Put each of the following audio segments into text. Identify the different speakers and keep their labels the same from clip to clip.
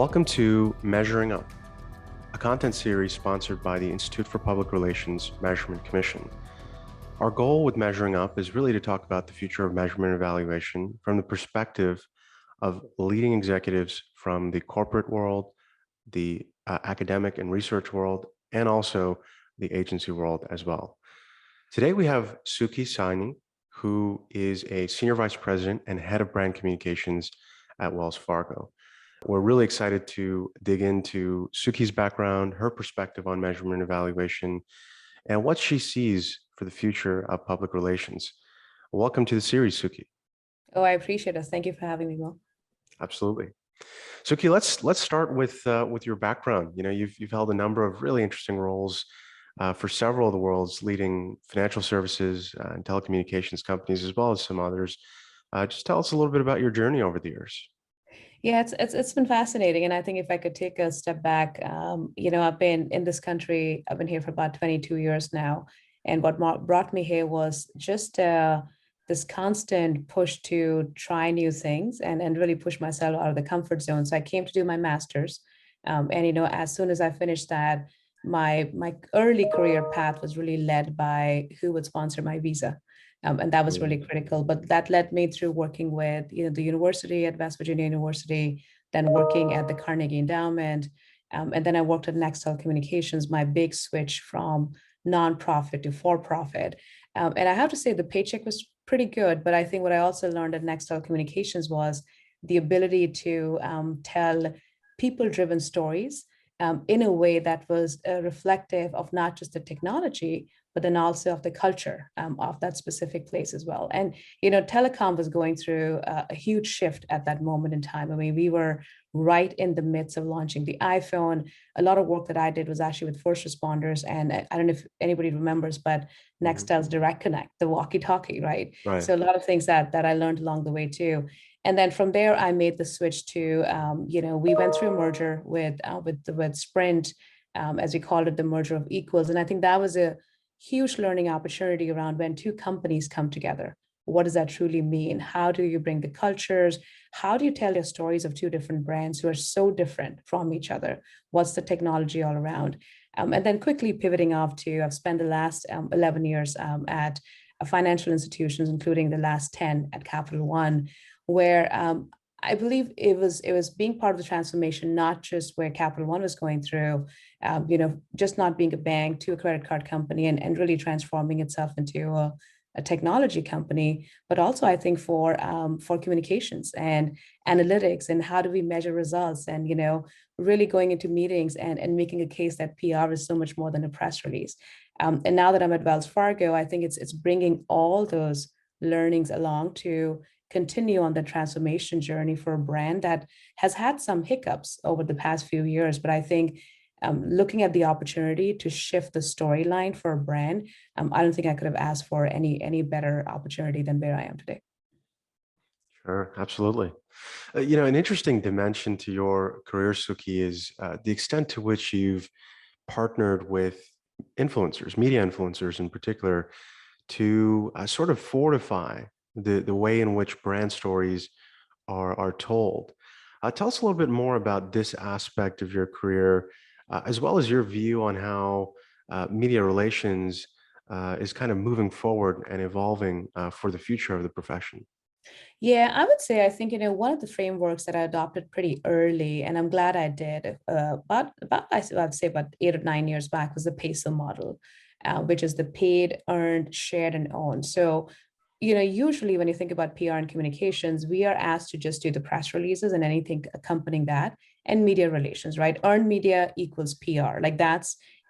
Speaker 1: Welcome to Measuring Up, a content series sponsored by the Institute for Public Relations Measurement Commission. Our goal with Measuring Up is really to talk about the future of measurement and evaluation from the perspective of leading executives from the corporate world, the academic and research world, and also the agency world as well. Today we have Sahni, who is a Senior Vice President and Head of Brand Communications at Wells Fargo. We're really excited to dig into Sukhi's background, her perspective on measurement and evaluation, and what she sees for the future of public relations. Welcome to the series, Sukhi.
Speaker 2: Oh, I appreciate it. Thank you for having me, Will.
Speaker 1: Absolutely. Sukhi, let's start with your background. You know, you've held a number of really interesting roles for several of the world's leading financial services and telecommunications companies, as well as some others. Just tell us a little bit about your journey over the years.
Speaker 2: Yeah, it's been fascinating, and I think if I could take a step back, I've been in this country. I've been here for about 22 years now, and what brought me here was just this constant push to try new things and really push myself out of the comfort zone. So I came to do my master's, and as soon as I finished that, my early career path was really led by who would sponsor my visa. And that was really critical. But that led me through working with the university at West Virginia University, then working at the Carnegie Endowment, and then I worked at Nextel Communications, my big switch from nonprofit to for-profit. And I have to say the paycheck was pretty good, but I think what I also learned at Nextel Communications was the ability to tell people-driven stories in a way that was reflective of not just the technology, but then also of the culture of that specific place as well. And, telecom was going through a huge shift at that moment in time. I mean, we were right in the midst of launching the iPhone. A lot of work that I did was actually with first responders. And I don't know if anybody remembers, but Nextel's Direct Connect, the walkie-talkie, right?
Speaker 1: Right.
Speaker 2: So a lot of things that I learned along the way too. And then from there, I made the switch to, we went through a merger with Sprint, as we called it, the merger of equals. And I think that was a huge learning opportunity around when two companies come together. What does that truly mean? How do you bring the cultures? How do you tell your stories of two different brands who are so different from each other? What's the technology all around? And then quickly pivoting off to, I've spent the last 11 years at financial institutions, including the last 10 at Capital One, where I believe it was being part of the transformation, not just where Capital One was going through, just not being a bank to a credit card company and really transforming itself into a technology company, but also I think for communications and analytics and how do we measure results and, really going into meetings and making a case that PR is so much more than a press release. And now that I'm at Wells Fargo, I think it's bringing all those learnings along to continue on the transformation journey for a brand that has had some hiccups over the past few years. But I think looking at the opportunity to shift the storyline for a brand, I don't think I could have asked for any better opportunity than where I am today.
Speaker 1: Sure, absolutely. An interesting dimension to your career, Sukhi, is the extent to which you've partnered with influencers, media influencers in particular, to sort of fortify the way in which brand stories are told. Tell us a little bit more about this aspect of your career, as well as your view on how media relations is kind of moving forward and evolving for the future of the profession.
Speaker 2: Yeah, I would say I think one of the frameworks that I adopted pretty early, and I'm glad I did, I'd say about 8 or 9 years back, was the PESO model, which is the paid, earned, shared, and owned. So usually when you think about PR and communications, we are asked to just do the press releases and anything accompanying that and media relations, right? Earned media equals PR.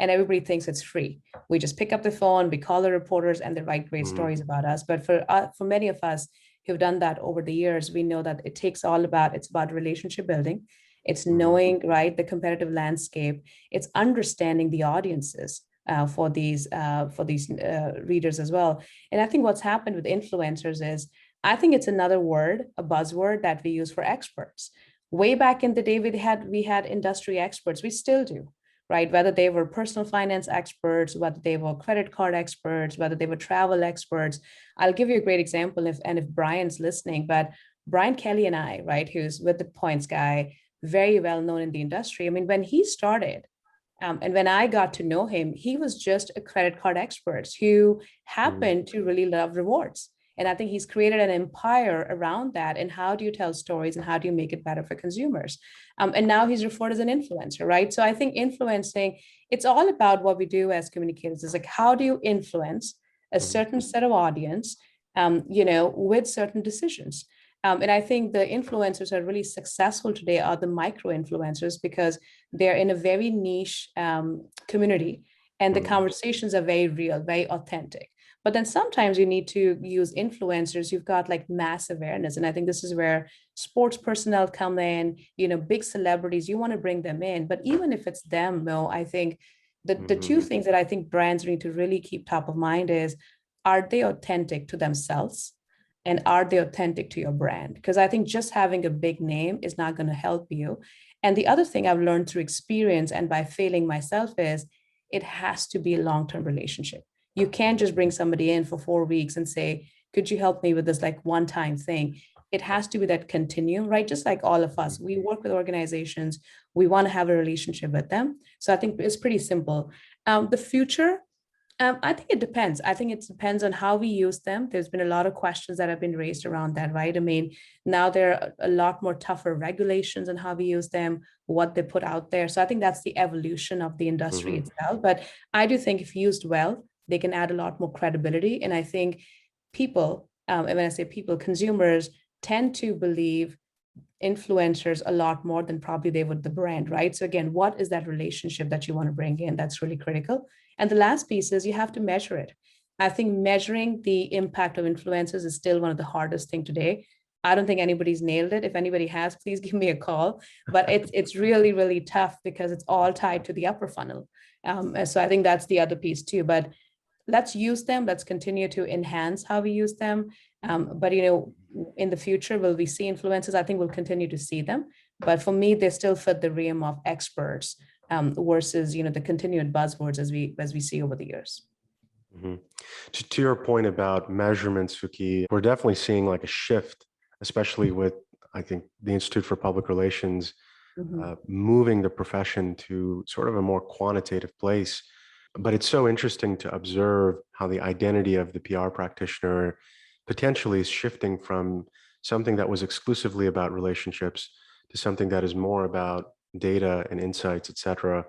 Speaker 2: And everybody thinks it's free. We just pick up the phone, we call the reporters, and they write great stories about us. But for many of us who've done that over the years, we know that it's about relationship building. It's knowing, right, the competitive landscape. It's understanding the audiences for these readers as well. And I think what's happened with influencers is, I think it's another word, a buzzword that we use for experts. Way back in the day, we had industry experts. We still do, right? Whether they were personal finance experts, whether they were credit card experts, whether they were travel experts. I'll give you a great example if Brian's listening, but Brian Kelly and I, right, who's with the Points Guy, very well known in the industry. I mean, when he started, and when I got to know him, he was just a credit card expert who
Speaker 1: Mhm.
Speaker 2: happened to really love rewards. And I think he's created an empire around that. And how do you tell stories and how do you make it better for consumers? And now he's referred as an influencer, right? So I think influencing, it's all about what we do as communicators. Is like, how do you influence a
Speaker 1: Mhm.
Speaker 2: certain set of audience, with certain decisions? And I think the influencers are really successful today are the micro influencers because they're in a very niche community and the
Speaker 1: Mhm.
Speaker 2: conversations are very real, very authentic. But then sometimes you need to use influencers. You've got like mass awareness. And I think this is where sports personnel come in, big celebrities, you want to bring them in. But even if it's them, Mo, I think the
Speaker 1: Mhm.
Speaker 2: two things that I think brands need to really keep top of mind is, are they authentic to themselves? And are they authentic to your brand? Because I think just having a big name is not going to help you. And the other thing I've learned through experience and by failing myself is it has to be a long-term relationship. You can't just bring somebody in for 4 weeks and say, could you help me with this like one-time thing? It has to be that continuum, right? Just like all of us, we work with organizations, we want to have a relationship with them. So I think it's pretty simple. The future, I think it depends. I think it depends on how we use them. There's been a lot of questions that have been raised around that, right? I mean, now there are a lot more tougher regulations on how we use them, what they put out there. So I think that's the evolution of the industry
Speaker 1: Mhm.
Speaker 2: itself. But I do think if used well, they can add a lot more credibility. And I think people, and when I say people, consumers tend to believe influencers a lot more than probably they would the brand, right? So again, what is that relationship that you want to bring in? That's really critical. And the last piece is you have to measure it. I think measuring the impact of influencers is still one of the hardest thing today. I don't think anybody's nailed it. If anybody has, please give me a call. But it's really, really tough because it's all tied to the upper funnel. So I think that's the other piece too. But let's use them. Let's continue to enhance how we use them. But in the future, will we see influencers? I think we'll continue to see them. But for me, they still fit the realm of experts versus the continued buzzwords as we see over the years.
Speaker 1: Mhm. To your point about measurements, Suki, we're definitely seeing like a shift, especially with, I think, the Institute for Public Relations
Speaker 2: Mhm.
Speaker 1: moving the profession to sort of a more quantitative place. But it's so interesting to observe how the identity of the PR practitioner potentially is shifting from something that was exclusively about relationships to something that is more about data and insights, et cetera.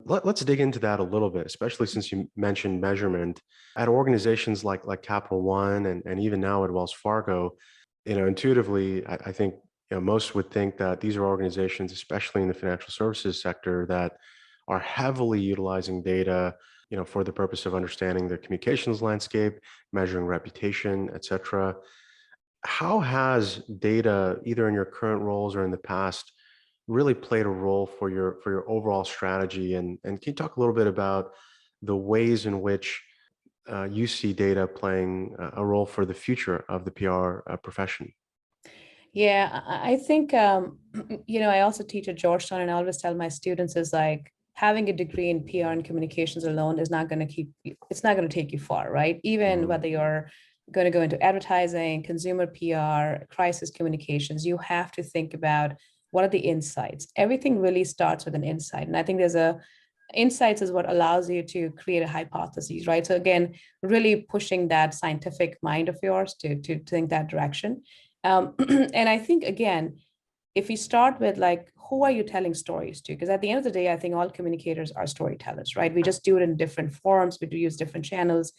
Speaker 1: Let's dig into that a little bit, especially since you mentioned measurement. At organizations like Capital One and even now at Wells Fargo, intuitively, I think most would think that these are organizations, especially in the financial services sector, that are heavily utilizing data, for the purpose of understanding the communications landscape, measuring reputation, et cetera. How has data, either in your current roles or in the past, really played a role for your overall strategy? And can you talk a little bit about the ways in which you see data playing a role for the future of the PR profession?
Speaker 2: Yeah, I think I also teach at Georgetown, and I always tell my students is like having a degree in PR and communications alone is not going to it's not going to take you far, right? Even
Speaker 1: Mhm.
Speaker 2: whether you're going to go into advertising, consumer PR, crisis communications, you have to think about what are the insights. Everything really starts with an insight. And I think there's a insights is what allows you to create a hypothesis, right? So again, really pushing that scientific mind of yours to think that direction. And I think again, if we start with like, who are you telling stories to? Because at the end of the day, I think all communicators are storytellers, right? We just do it in different forms. We do use different channels.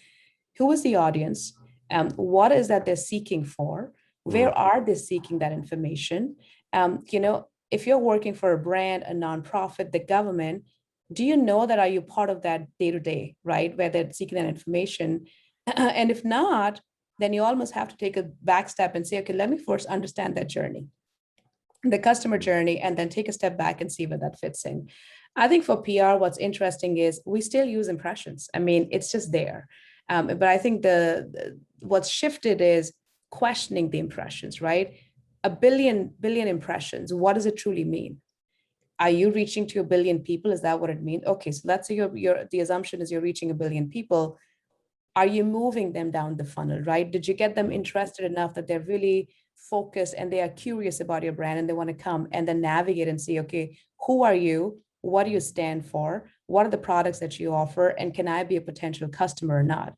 Speaker 2: Who is the audience? What is that they're seeking for?
Speaker 1: Mhm.
Speaker 2: Where are they seeking that information? If you're working for a brand, a nonprofit, the government, do you know that are you part of that day to day, right? Where they're seeking that information. And if not, then you almost have to take a back step and say, okay, let me first understand that journey, the customer journey, and then take a step back and see where that fits in. I think for PR, what's interesting is we still use impressions. I mean, it's just there. But I think what's shifted is questioning the impressions, right? A billion impressions. What does it truly mean? Are you reaching to a billion people? Is that what it means? Okay, so let's say the assumption is you're reaching a billion people. Are you moving them down the funnel, right? Did you get them
Speaker 1: Mhm.
Speaker 2: interested enough that they're really focused and they are curious about your brand and they want to come and then navigate and see, okay, who are you? What do you stand for? What are the products that you offer? And can I be a potential customer or not?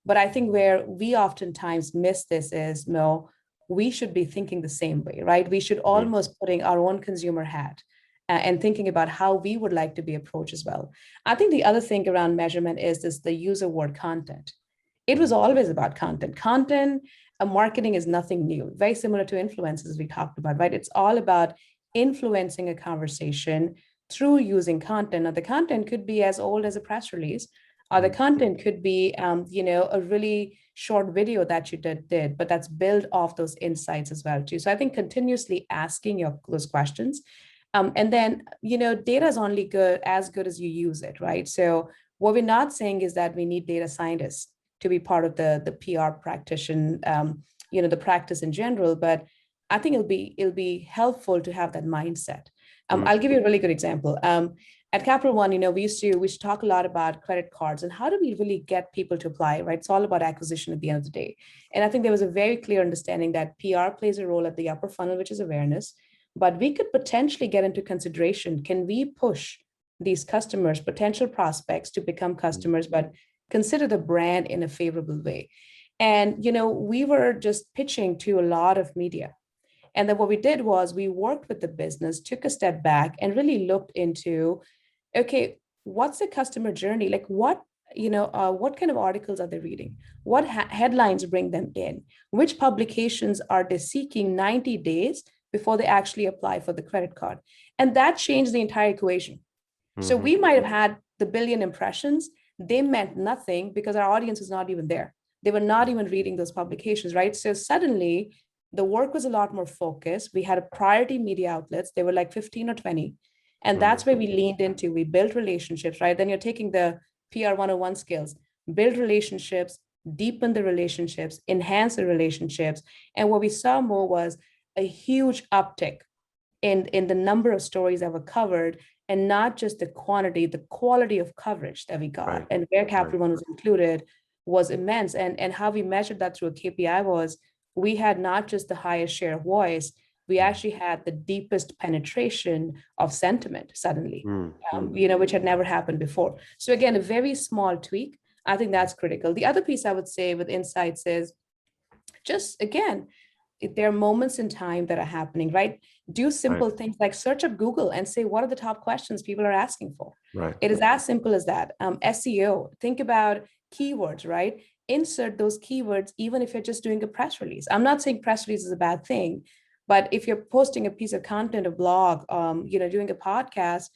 Speaker 2: But I think where we oftentimes miss this is, no, we should be thinking the same way, right? We should
Speaker 1: Mhm.
Speaker 2: almost putting our own consumer hat and thinking about how we would like to be approached as well. I think the other thing around measurement is this the user word content. It was
Speaker 1: Mhm.
Speaker 2: always about content. Content, marketing is nothing new, very similar to influencers we talked about, right? It's all about influencing a conversation through using content. Now, the content could be as old as a press release, or the
Speaker 1: Mhm.
Speaker 2: content could be, a really short video that you did, but that's built off those insights as well too. So I think continuously asking those questions, and then data is only good as you use it, right? So what we're not saying is that we need data scientists to be part of the PR practitioner, the practice in general, but I think it'll be helpful to have that mindset.
Speaker 1: Mhm.
Speaker 2: I'll give you a really good example. At Capital One, we used to talk a lot about credit cards and how do we really get people to apply, right? It's all about acquisition at the end of the day. And I think there was a very clear understanding that PR plays a role at the upper funnel, which is awareness, but we could potentially get into consideration. Can we push these customers, potential prospects to become
Speaker 1: Mhm.
Speaker 2: customers, but consider the brand in a favorable way? And, we were just pitching to a lot of media. And then what we did was we worked with the business, took a step back, and really looked into, okay, what's the customer journey? Like what kind of articles are they reading? What headlines bring them in? Which publications are they seeking 90 days before they actually apply for the credit card? And that changed the entire equation. So
Speaker 1: Mhm.
Speaker 2: we might have had the billion impressions. They meant nothing because our audience is not even there. They were not even reading those publications, right? So suddenly the work was a lot more focused. We had a priority media outlets. They were like 15 or 20. And
Speaker 1: Mhm.
Speaker 2: that's where we leaned into. We built relationships, right? Then you're taking the PR 101 skills, build relationships, deepen the relationships, enhance the relationships. And what we saw more was a huge uptick in the number of stories that were covered, and not just the quantity, the quality of coverage that we got,
Speaker 1: Right.
Speaker 2: and where
Speaker 1: Right.
Speaker 2: Capital One was included was immense. And how we measured that through a KPI was we had not just the highest share of voice, we
Speaker 1: Mhm.
Speaker 2: actually had the deepest penetration of sentiment suddenly,
Speaker 1: Mhm.
Speaker 2: which had never happened before. So again, a very small tweak. I think that's critical. The other piece I would say with insights is just again, there are moments in time that are happening, right? Do
Speaker 1: Right.
Speaker 2: simple things like search up Google and say, what are the top questions people are asking for?
Speaker 1: Right.
Speaker 2: It is as simple as that. SEO, think about keywords, right? Insert those keywords, even if you're just doing a press release. I'm not saying press release is a bad thing, but if you're posting a piece of content, a blog, doing a podcast,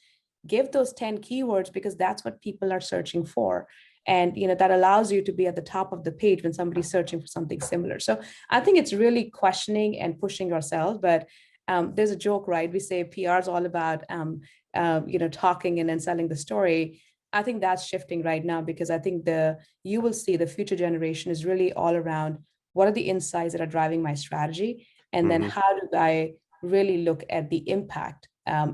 Speaker 2: give those 10 keywords because that's what people are searching for. And that allows you to be at the top of the page when somebody's searching for something similar. So I think it's really questioning and pushing yourself. But there's a joke, right? We say PR is all about talking and then selling the story. I think that's shifting right now because I think you will see the future generation is really all around what are the insights that are driving my strategy, and then
Speaker 1: Mhm.
Speaker 2: how do I really look at the impact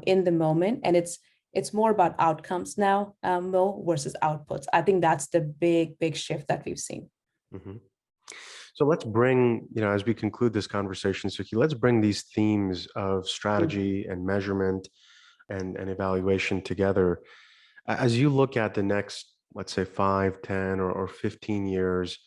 Speaker 2: in the moment. And it's more about outcomes now, Mo, versus outputs. I think that's the big shift that we've seen.
Speaker 1: Mhm. So let's bring, as we conclude this conversation, Suki, let's bring these themes of
Speaker 2: Mm.
Speaker 1: strategy and measurement and evaluation together. As you look at the next, let's say 5, 10, or 15 years,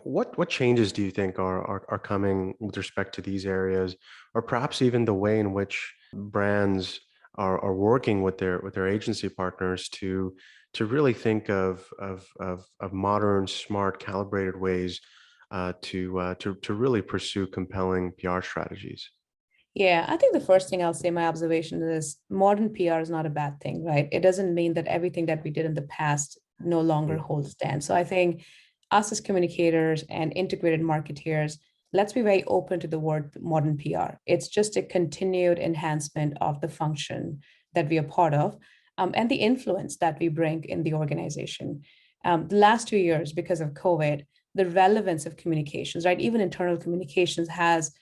Speaker 1: what changes do you think are coming with respect to these areas, or perhaps even the way in which brands are working with their agency partners to really think of modern, smart, calibrated ways to really pursue compelling PR strategies?
Speaker 2: Yeah, I think the first thing I'll say, my observation is modern PR is not a bad thing, right? It doesn't mean that everything that we did in the past no longer
Speaker 1: Mhm.
Speaker 2: holds stand. So I think us as communicators and integrated marketeers, let's be very open to the word modern PR. It's just a continued enhancement of the function that we are part of, and the influence that we bring in the organization. The last 2 years, because of COVID, the relevance of communications, right? Even internal communications has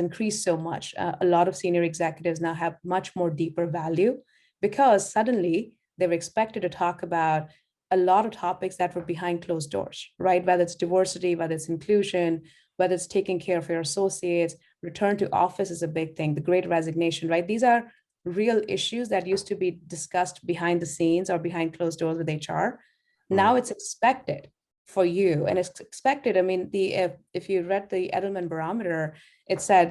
Speaker 2: increased so much. A lot of senior executives now have much more deeper value because suddenly they were expected to talk about a lot of topics that were behind closed doors, right? Whether it's diversity, whether it's inclusion, whether it's taking care of your associates, return to office is a big thing, the great resignation, right? These are real issues that used to be discussed behind the scenes or behind closed doors with HR.
Speaker 1: Mm,
Speaker 2: Now it's expected for you, and it's expected. I mean, the if you read the Edelman barometer, it said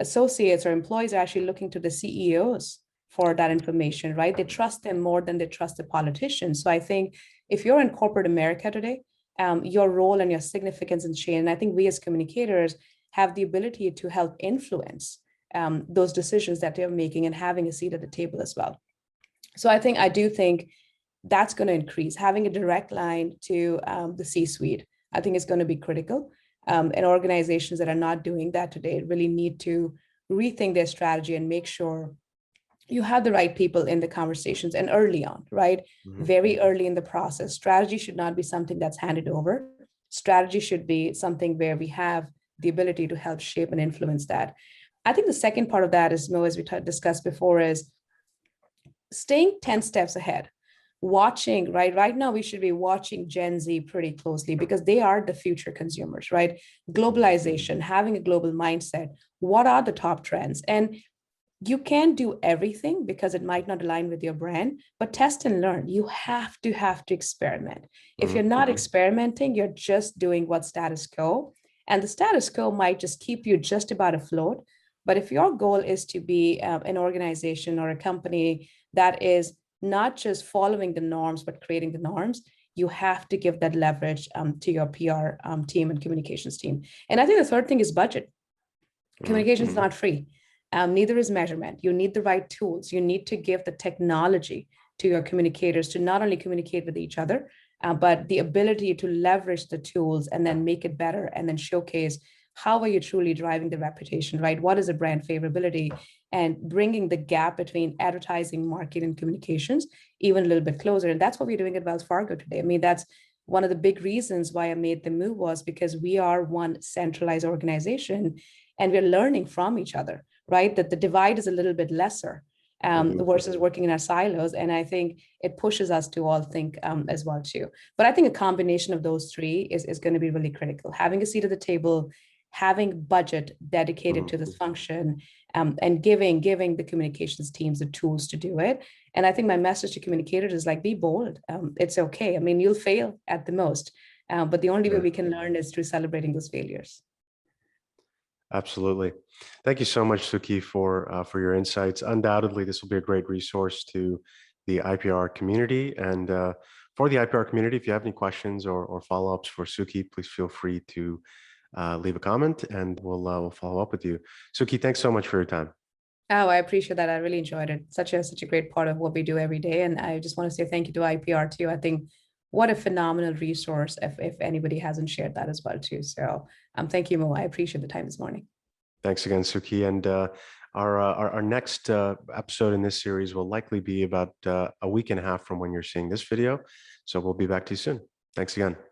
Speaker 2: associates or employees are actually looking to the CEOs for that information, right? They trust them more than they trust the politicians. So I think if you're in corporate America today, your role and your significance and change, and I think we as communicators have the ability to help influence those decisions that they're making and having a seat at the table as well. So I do think that's going to increase. Having a direct line to the C-suite, I think is going to be critical. And organizations that are not doing that today really need to rethink their strategy and make sure you have the right people in the conversations and early on, right?
Speaker 1: mhm,
Speaker 2: Very early in the process. Strategy should not be something that's handed over. Strategy should be something where we have the ability to help shape and influence that. I think the second part of that is, Mo, as we discussed before, is staying 10 steps ahead. Watching, right now we should be watching Gen Z pretty closely because they are the future consumers, right? Globalization, having a global mindset. What are the top trends? And you can't do everything because it might not align with your brand, but test and learn. You have to experiment. If
Speaker 1: mhm,
Speaker 2: you're not experimenting, you're just doing what status quo, and the status quo might just keep you just about afloat. But if your goal is to be an organization or a company that is not just following the norms but creating the norms, you have to give that leverage to your PR team and communications team. And I think the third thing is budget. Communication is
Speaker 1: mhm,
Speaker 2: not free. Neither is measurement. You need the right tools. You need to give the technology to your communicators to not only communicate with each other, but the ability to leverage the tools and then make it better and then showcase how are you truly driving the reputation, right? What is the brand favorability, and bringing the gap between advertising, marketing, and communications even a little bit closer. And that's what we're doing at Wells Fargo today. I mean, that's one of the big reasons why I made the move, was because we are one centralized organization and we're learning from each other, right? That the divide is a little bit lesser
Speaker 1: mhm.
Speaker 2: versus working in our silos. And I think it pushes us to all think as well too. But I think a combination of those three is going to be really critical. Having a seat at the table, having budget dedicated to this function, and giving the communications teams the tools to do it. And I think my message to communicators is like, be bold. It's okay. I mean, you'll fail at the most, but the only way
Speaker 1: Yeah,
Speaker 2: we can learn is through celebrating those failures.
Speaker 1: absolutely. Thank you so much, Sukhi, for your insights. Undoubtedly, this will be a great resource to the IPR community. And for the IPR community, if you have any questions or follow-ups for Sukhi, please feel free to leave a comment, and we'll follow up with you. Sukhi, thanks so much for your time.
Speaker 2: Oh, I appreciate that. I really enjoyed it. Such a great part of what we do every day. And I just want to say thank you to IPR too. I think what a phenomenal resource if anybody hasn't shared that as well too. So thank you, Mo. I appreciate the time this morning.
Speaker 1: Thanks again, Sukhi. And our next episode in this series will likely be about a week and a half from when you're seeing this video. So we'll be back to you soon. Thanks again.